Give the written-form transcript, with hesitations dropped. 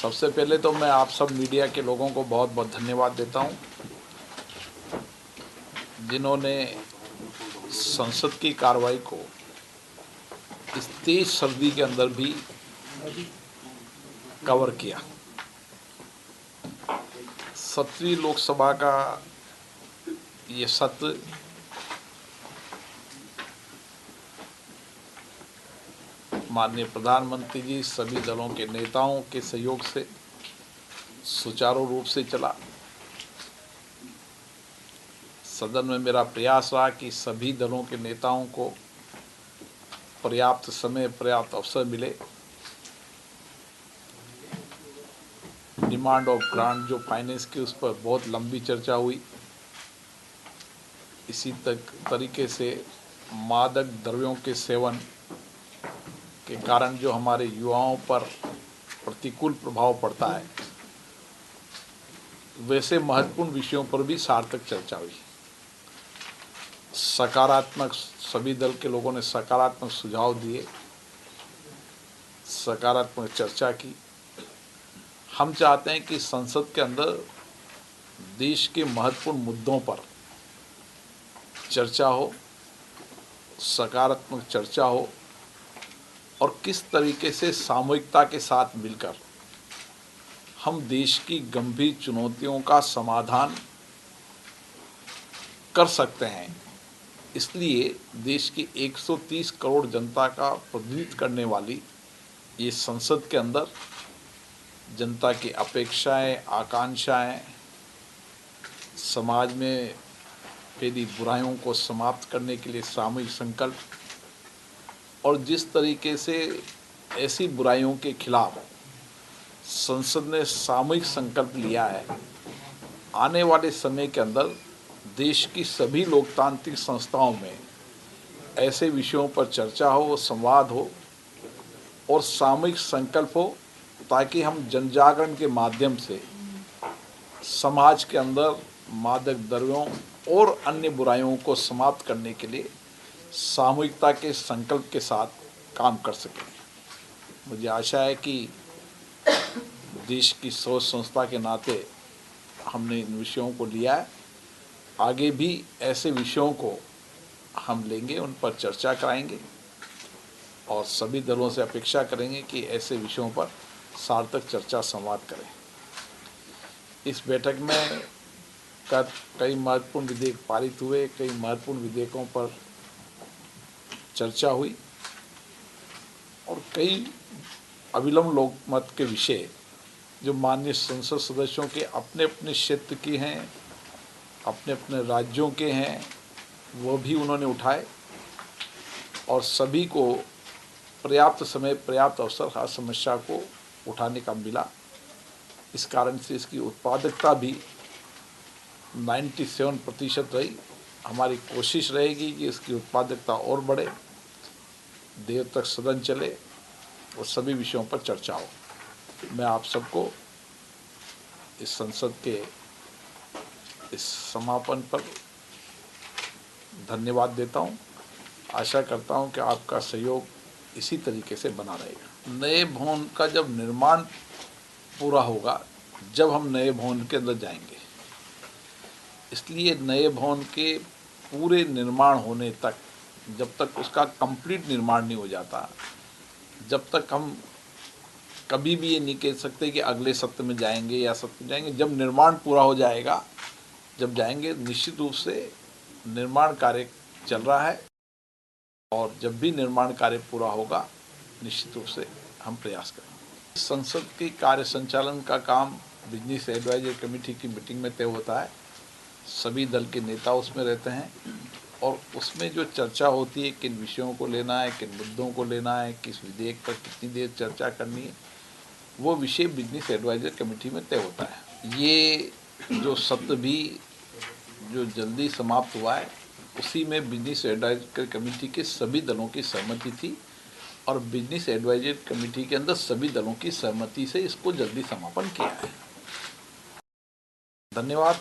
सबसे पहले तो मैं आप सब मीडिया के लोगों को बहुत बहुत धन्यवाद देता हूं, जिन्होंने संसद की कार्रवाई को इस तेज सर्दी के अंदर भी कवर किया। 7वीं लोकसभा का ये सत्र माननीय प्रधानमंत्री जी सभी दलों के नेताओं के सहयोग से सुचारू रूप से चला। सदन में मेरा प्रयास रहा कि सभी दलों के नेताओं को पर्याप्त समय, पर्याप्त अवसर मिले। डिमांड ऑफ ग्रांट जो फाइनेंस की, उस पर बहुत लंबी चर्चा हुई। इसी तरीके से मादक द्रव्यों के सेवन के कारण जो हमारे युवाओं पर प्रतिकूल प्रभाव पड़ता है, वैसे महत्वपूर्ण विषयों पर भी सार्थक चर्चा हुई। सकारात्मक, सभी दल के लोगों ने सकारात्मक सुझाव दिए, सकारात्मक चर्चा की। हम चाहते हैं कि संसद के अंदर देश के महत्वपूर्ण मुद्दों पर चर्चा हो, सकारात्मक चर्चा हो और किस तरीके से सामूहिकता के साथ मिलकर हम देश की गंभीर चुनौतियों का समाधान कर सकते हैं। इसलिए देश की 130 करोड़ जनता का प्रतिनिधित्व करने वाली ये संसद के अंदर जनता की अपेक्षाएं, आकांक्षाएं, समाज में फैली बुराइयों को समाप्त करने के लिए सामूहिक संकल्प, और जिस तरीके से ऐसी बुराइयों के खिलाफ संसद ने सामूहिक संकल्प लिया है, आने वाले समय के अंदर देश की सभी लोकतांत्रिक संस्थाओं में ऐसे विषयों पर चर्चा हो, संवाद हो और सामूहिक संकल्प हो, ताकि हम जनजागरण के माध्यम से समाज के अंदर मादक द्रव्यों और अन्य बुराइयों को समाप्त करने के लिए सामूहिकता के संकल्प के साथ काम कर सकें। मुझे आशा है कि देश की सोच संस्था के नाते हमने इन विषयों को लिया है। आगे भी ऐसे विषयों को हम लेंगे, उन पर चर्चा कराएंगे और सभी दलों से अपेक्षा करेंगे कि ऐसे विषयों पर सार्थक चर्चा संवाद करें। इस बैठक में कई महत्वपूर्ण विधेयक पारित हुए, कई महत्वपूर्ण विधेयकों पर चर्चा हुई और कई अविलंब लोकमत के विषय जो माननीय संसद सदस्यों के अपने अपने क्षेत्र के हैं, अपने अपने राज्यों के हैं, वो भी उन्होंने उठाए और सभी को पर्याप्त समय, पर्याप्त अवसर हर समस्या को उठाने का मिला। इस कारण से इसकी उत्पादकता भी 97% रही। हमारी कोशिश रहेगी कि इसकी उत्पादकता और बढ़े, देर तक सदन चले और सभी विषयों पर चर्चा हो। मैं आप सबको इस संसद के इस समापन पर धन्यवाद देता हूं। आशा करता हूं कि आपका सहयोग इसी तरीके से बना रहेगा। नए भवन का जब निर्माण पूरा होगा, जब हम नए भवन के अंदर जाएंगे, इसलिए नए भवन के पूरे निर्माण होने तक, जब तक उसका कंप्लीट निर्माण नहीं हो जाता, जब तक हम कभी भी ये नहीं कह सकते कि अगले सत्र में जाएंगे या सत्र में जाएंगे। जब निर्माण पूरा हो जाएगा, जब जाएंगे, निश्चित रूप से निर्माण कार्य चल रहा है और जब भी निर्माण कार्य पूरा होगा, निश्चित रूप से हम प्रयास करेंगे। संसद के कार्य संचालन का काम बिजनेस एडवाइजरी कमेटी की मीटिंग में तय होता है। सभी दल के नेता उसमें रहते हैं और उसमें जो चर्चा होती है, किन विषयों को लेना है, किन मुद्दों को लेना है, किस विधेयक पर कितनी देर चर्चा करनी है, वो विषय बिजनेस एडवाइजरी कमेटी में तय होता है। ये जो सत्र भी जो जल्दी समाप्त हुआ है, उसी में बिजनेस एडवाइजरी कमेटी के सभी दलों की सहमति थी और बिजनेस एडवाइजरी कमेटी के अंदर सभी दलों की सहमति से इसको जल्दी समापन किया है। धन्यवाद।